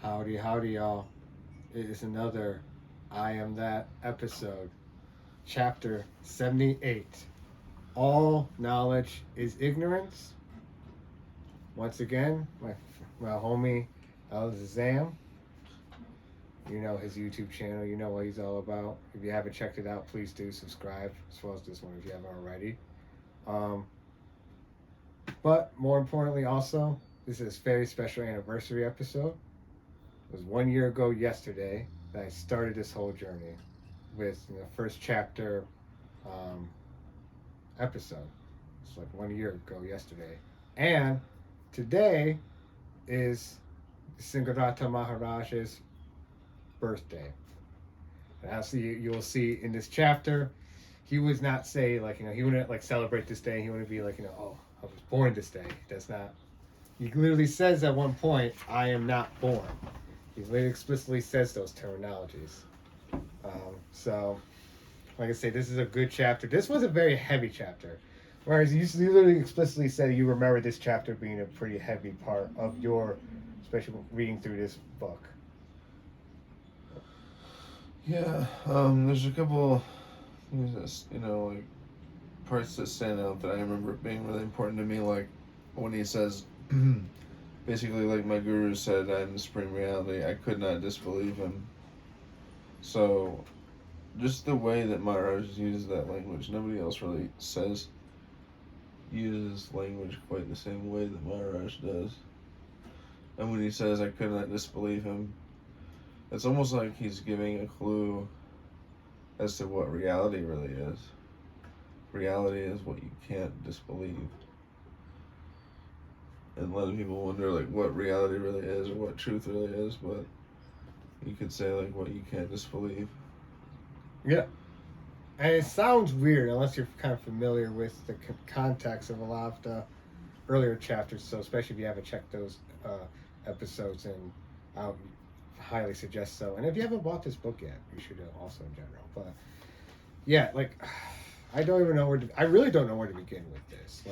Howdy, howdy, y'all. It is another I Am That episode, chapter 78. All knowledge is ignorance. Once again, my homie El Zam. You know his YouTube channel, you know what he's all about. If you haven't checked it out, please do subscribe, as well as this one if you haven't already. Um, but more importantly, also, this is a very special anniversary episode. It was 1 year ago yesterday that I started this whole journey with first chapter um, episode. It's like 1 year ago yesterday. And today is Nisargadatta Maharaj's birthday. And I'll see you'll see in this chapter, he would not say he wouldn't celebrate this day. He wouldn't be oh, I was born this day. That's not. He literally says at one point, I am not born. He literally explicitly says those terminologies. So, like I say, this is a good chapter. This was a very heavy chapter. Whereas you literally explicitly said you remember this chapter being a pretty heavy part of your, especially reading through this book. Yeah, there's a couple things that, parts that stand out that I remember being really important to me, like when he says, basically, like my guru said, in the supreme reality, I could not disbelieve him. So, just the way that Maharaj uses that language, nobody else really uses language quite the same way that Maharaj does. And when he says, I could not disbelieve him, it's almost like he's giving a clue as to what reality really is. Reality is what you can't disbelieve. And a lot of people wonder, what reality really is or what truth really is, but you could say, what you can't disbelieve. Yeah. And it sounds weird unless you're kind of familiar with the context of a lot of the earlier chapters. So, especially if you haven't checked those episodes, and I would highly suggest so. And if you haven't bought this book yet, you should also in general. But yeah, I don't even know I really don't know where to begin with this.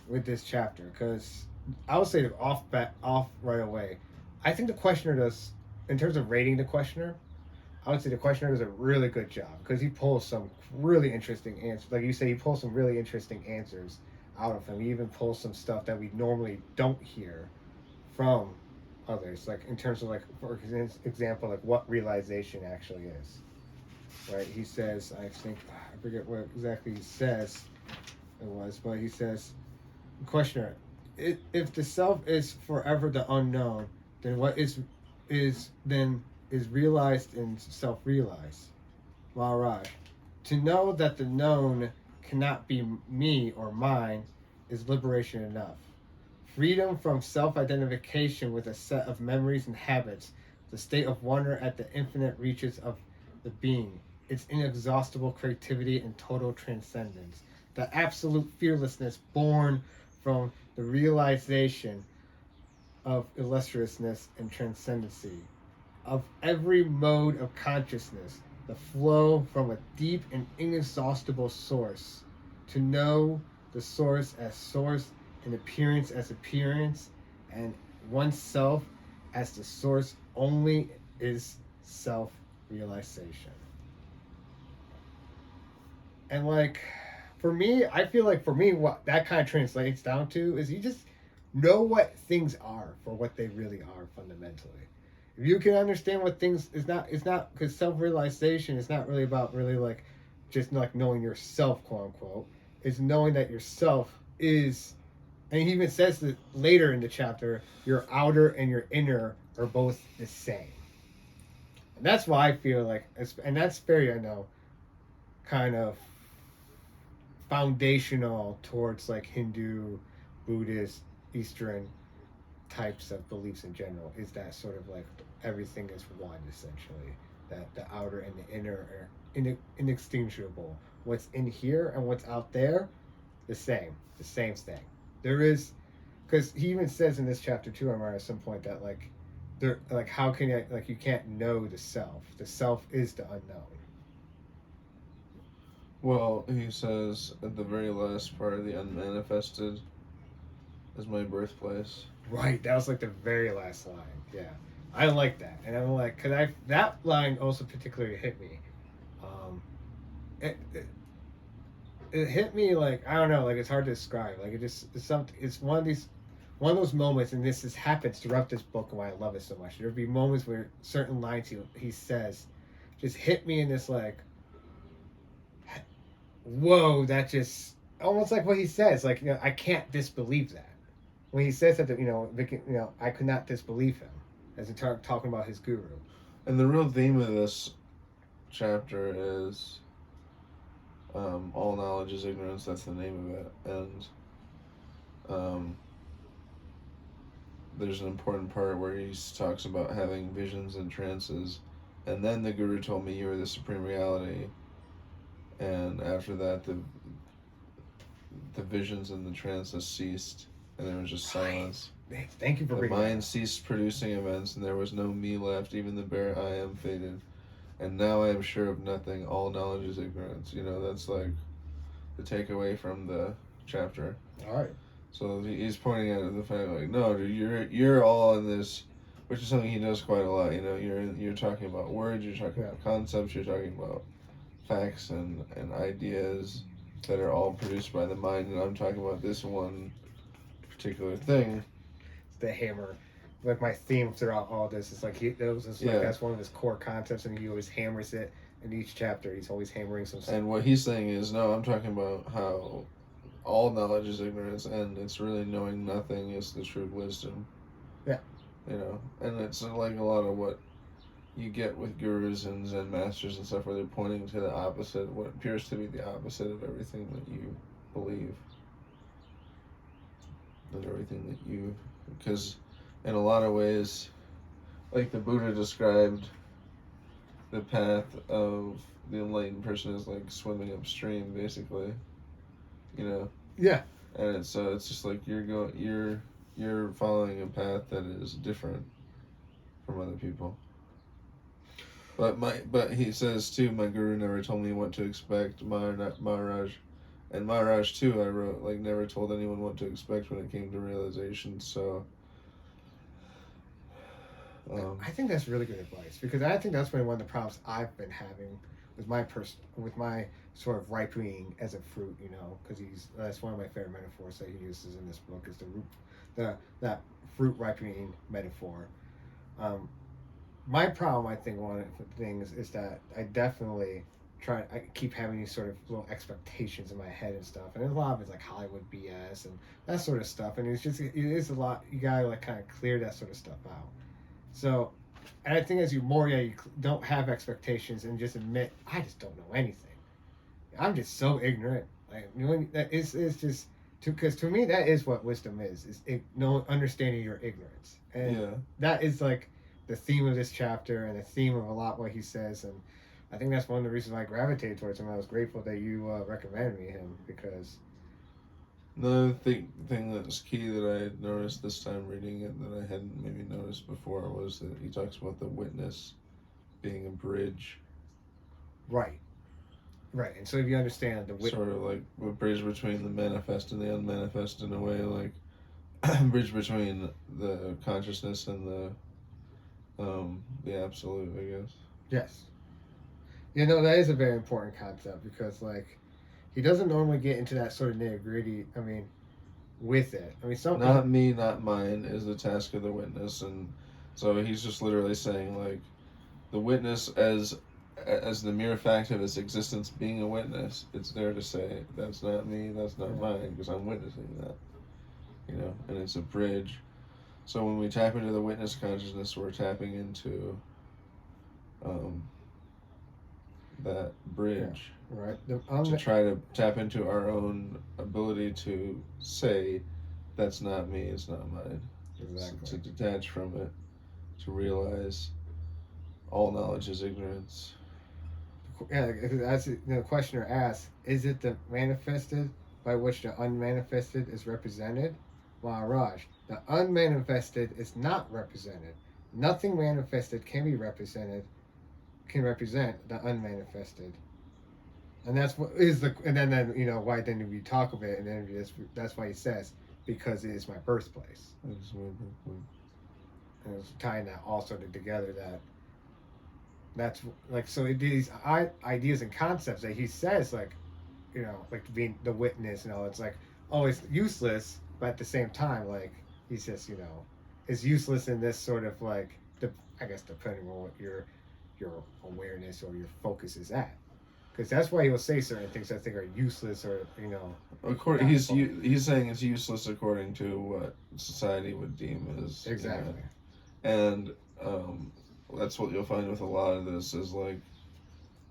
With this chapter, because I would say off right away. I think the questioner does, in terms of rating the questioner, I would say the questioner does a really good job because he pulls some really interesting answers. Like you say, he pulls some really interesting answers out of him. He even pulls some stuff that we normally don't hear from others. Like in terms of for example, what realization actually is. Right? He says, I forget what exactly he says it was, but he says, questioner, if the self is forever the unknown, then what is realized and self-realized. Maharaj, to know that the known cannot be me or mine is liberation enough. Freedom from self-identification with a set of memories and habits, the state of wonder at the infinite reaches of the being, its inexhaustible creativity and total transcendence, the absolute fearlessness born from the realization of illustriousness and transcendency, of every mode of consciousness, the flow from a deep and inexhaustible source, to know the source and appearance as appearance, and oneself as the source only is self-realization. And for me, I feel what that kind of translates down to is you just know what things are for what they really are fundamentally. If you can understand what things it's not because self-realization is not really about just knowing yourself, quote unquote. It's knowing that yourself is, and he even says that later in the chapter, your outer and your inner are both the same. And that's why I feel and that's very, I know, kind of foundational towards Hindu, Buddhist, Eastern types of beliefs in general, is that sort of everything is one, essentially, that the outer and the inner are inextinguishable. What's in here and what's out there, the same thing. There is, because he even says in this chapter too, I remember at some point that there, how can you can't know the self is the unknown. Well, he says at the very last part, the unmanifested is my birthplace. Right, that was like the very last line. Yeah, I like that, and I'm like, cause I that line also particularly hit me. Um, it, it it hit me like I don't know, like it's hard to describe. Like it just it's something. It's one of those moments, and this happens throughout this book, and why I love it so much. There'll be moments where certain lines he says just hit me in this like, whoa, that just almost like what he says, like I can't disbelieve that when he says that I could not disbelieve him as he talking about his guru. And the real theme of this chapter is all knowledge is ignorance. That's the name of it. And um, there's an important part where he talks about having visions and trances. And then the guru told me you are the supreme reality. And after that, the visions and the trances ceased, and there was just silence. Thank you for The bringing mind ceased producing events, and there was no me left. Even the bare I am faded. And now I am sure of nothing. All knowledge is ignorance. That's like the takeaway from the chapter. All right. So he's pointing out the fact, like, no, dude, you're all in this, which is something he does quite a lot. You're talking about words, you're talking about concepts, you're talking about facts and ideas that are all produced by the mind, and I'm talking about this one particular thing. The hammer, like my theme throughout all this is like that's one of his core concepts, and he always hammers it in each chapter. He's always hammering some stuff. And what he's saying is, no, I'm talking about how all knowledge is ignorance, and it's really knowing nothing is the true wisdom. Yeah. And it's like a lot of what you get with gurus and Zen masters and stuff, where they're pointing to the opposite, what appears to be the opposite of everything that you believe, and everything that you, because in a lot of ways, like the Buddha described the path of the enlightened person as like swimming upstream, basically. Yeah. And it's just like you're following a path that is different from other people. But he says too, my guru never told me what to expect, Maharaj. And Maharaj too, I wrote, like, never told anyone what to expect when it came to realization. So I think that's really good advice, because I think that's been one of the problems I've been having with my sort of ripening as a fruit, because that's one of my favorite metaphors that he uses in this book is that fruit ripening metaphor. My problem, I think, one of the things is that I definitely I keep having these sort of little expectations in my head and stuff, and a lot of it's like Hollywood BS and that sort of stuff, and it is a lot. You gotta like kind of clear that sort of stuff out. So, and I think as you don't have expectations and just admit I just don't know anything. I'm just so ignorant. Like it's just because to me that is what wisdom is understanding your ignorance, and that is like the theme of this chapter and the theme of a lot what he says, and I think that's one of the reasons why I gravitated towards him. I was grateful that you recommended me him, because another thing that was key that I had noticed this time reading it that I hadn't maybe noticed before was that he talks about the witness being a bridge. Right. And so if you understand sort of like a bridge between the manifest and the unmanifest, in a way, like bridge between the consciousness and the absolute, I guess. Yes. That is a very important concept, because like he doesn't normally get into that sort of nitty gritty. I mean, with it. I mean, not me, not mine is the task of the witness, and so he's just literally saying like the witness as the mere fact of its existence being a witness, it's there to say that's not me, that's not mine, because I'm witnessing that. And it's a bridge. So when we tap into the witness consciousness, we're tapping into that bridge, right? To try to tap into our own ability to say, that's not me, it's not mine. Exactly. To detach from it, to realize all knowledge is ignorance. Yeah, as the questioner asks, is it the manifested by which the unmanifested is represented? Maharaj, the unmanifested is not represented. Nothing manifested can represent the unmanifested. And that's what is and then why then we talk of it, and then that's why he says because it is my birthplace. And it's tying that all sort of together. That's like, so these ideas and concepts that he says, like, like being the witness and all, it's like always useless, but at the same time, like, he says, it's useless in this sort of like, I guess depending on what your awareness or your focus is at, because that's why he'll say certain things I think are useless, or According, he's saying it's useless according to what society would deem as exactly. And that's what you'll find with a lot of this is like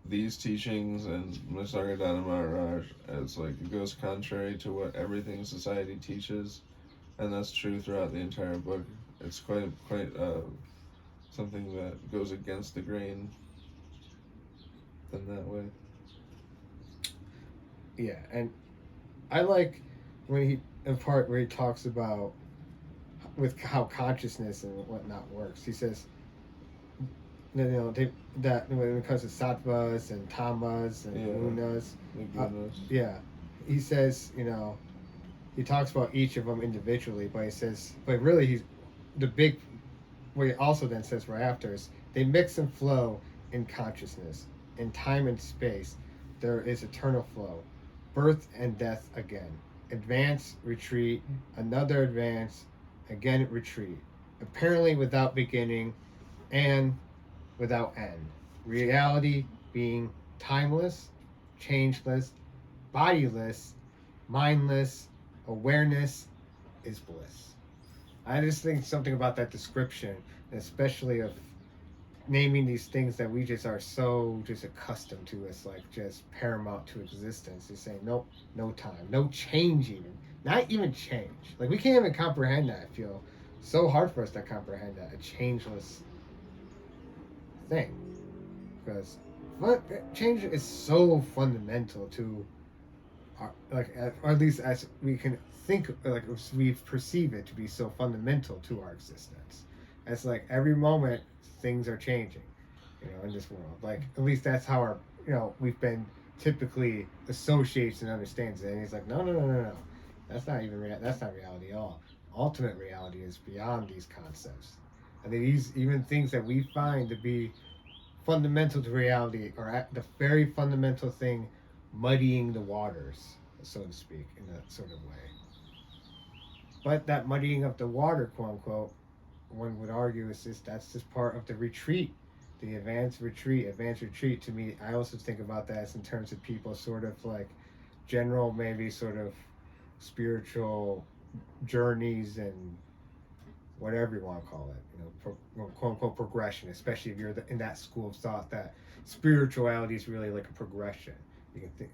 these teachings and Nisargadatta Maharaj. It's like it goes contrary to what everything society teaches, and that's true throughout the entire book. It's quite something that goes against the grain in that way. Yeah, and I like when he, in part where he talks about with how consciousness and whatnot works. He says, that when it comes to sattvas and tamas and gunas, yeah, he says, he talks about each of them individually, but he says, but really he's the big. What he also then says right after is they mix and flow in consciousness, in time and space. There is eternal flow, birth and death again, advance, retreat, another advance, again retreat, apparently without beginning and without end. Reality being timeless, changeless, bodiless, mindless, awareness is bliss. I just think something about that description, especially of naming these things that we just are so just accustomed to as like just paramount to existence, is saying nope, no time, no change, even not even change. Like we can't even comprehend that. I feel so hard for us to comprehend that, a changeless thing, because change is so fundamental to our, like, or at least as we can think, like as we perceive it to be so fundamental to our existence. It's like every moment things are changing, in this world. Like at least that's how our, we've been typically associates and understands it. And he's like, no, no, no, no, no. That's not even that's not reality at all. Ultimate reality is beyond these concepts. And these even things that we find to be fundamental to reality are at the very fundamental thing, muddying the waters, so to speak, in that sort of way. But that muddying of the water, quote unquote, one would argue is just that's just part of the retreat, the advanced retreat. Advanced retreat to me, I also think about that as in terms of people sort of like general, maybe sort of spiritual journeys and whatever you want to call it, quote unquote progression, especially if you're in that school of thought that spirituality is really like a progression. You can think,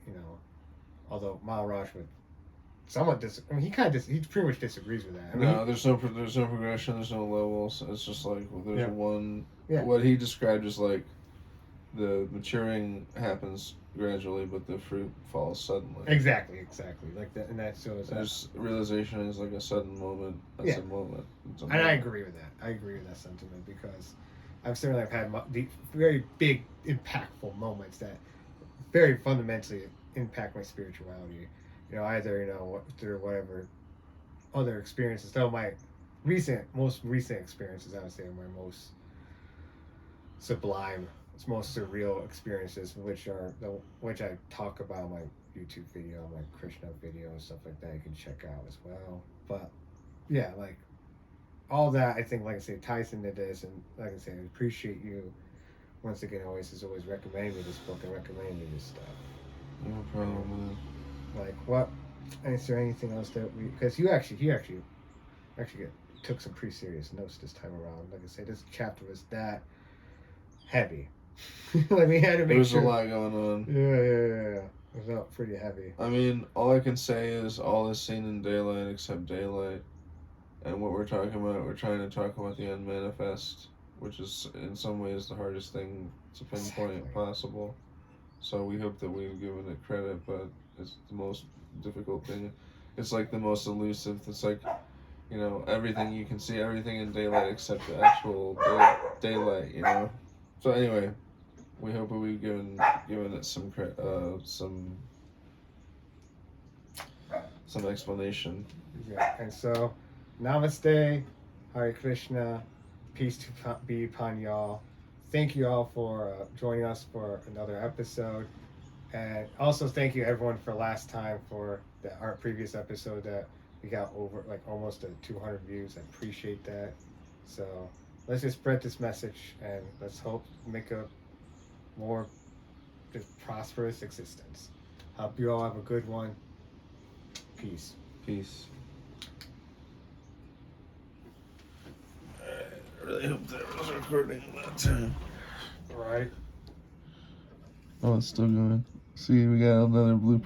although Maharaj would somewhat he kind of he pretty much disagrees with that. No, there's no progression, there's no levels. It's just like there's one. Yeah. What he described as like the maturing happens gradually, but the fruit falls suddenly. Exactly, like that, and that shows. There's realization is like a sudden moment. That's a moment. And I agree with that. I agree with that sentiment because I've certainly had the very big, impactful moments that very fundamentally impact my spirituality. Either through whatever other experiences. Though my most recent experiences, I would say, are my most sublime, most surreal experiences, which I talk about in my YouTube video, my Krishna video, and stuff like that. You can check out as well. But yeah, like all that, I think, like I say, ties into this, and like I say, I appreciate you once again. Always recommending me this book and recommending me this stuff. No problem, man. Like what? Is there anything else that because he actually took some pretty serious notes this time around. Like I say, this chapter was that heavy. Like we had to make There was a lot going on. Yeah. It was pretty heavy. I mean, all I can say is all is seen in daylight except daylight. And what we're talking about, we're trying to talk about the unmanifest, which is in some ways the hardest thing to pinpoint possible. So we hope that we've given it credit, but it's the most difficult thing. It's like the most elusive. It's like, everything you can see, everything in daylight except the actual daylight, So anyway, we hope that we've given it some some explanation. Yeah, and so, namaste, Hare Krishna, peace to be upon y'all. Thank you all for joining us for another episode. And also thank you everyone for last time for our previous episode that we got over like almost 200 views. I appreciate that. So let's just spread this message and let's hope make a more just prosperous existence. Hope you all have a good one. Peace. Peace. I really hope that was recording that time. All right. Oh, it's still going. See, we got another blooper.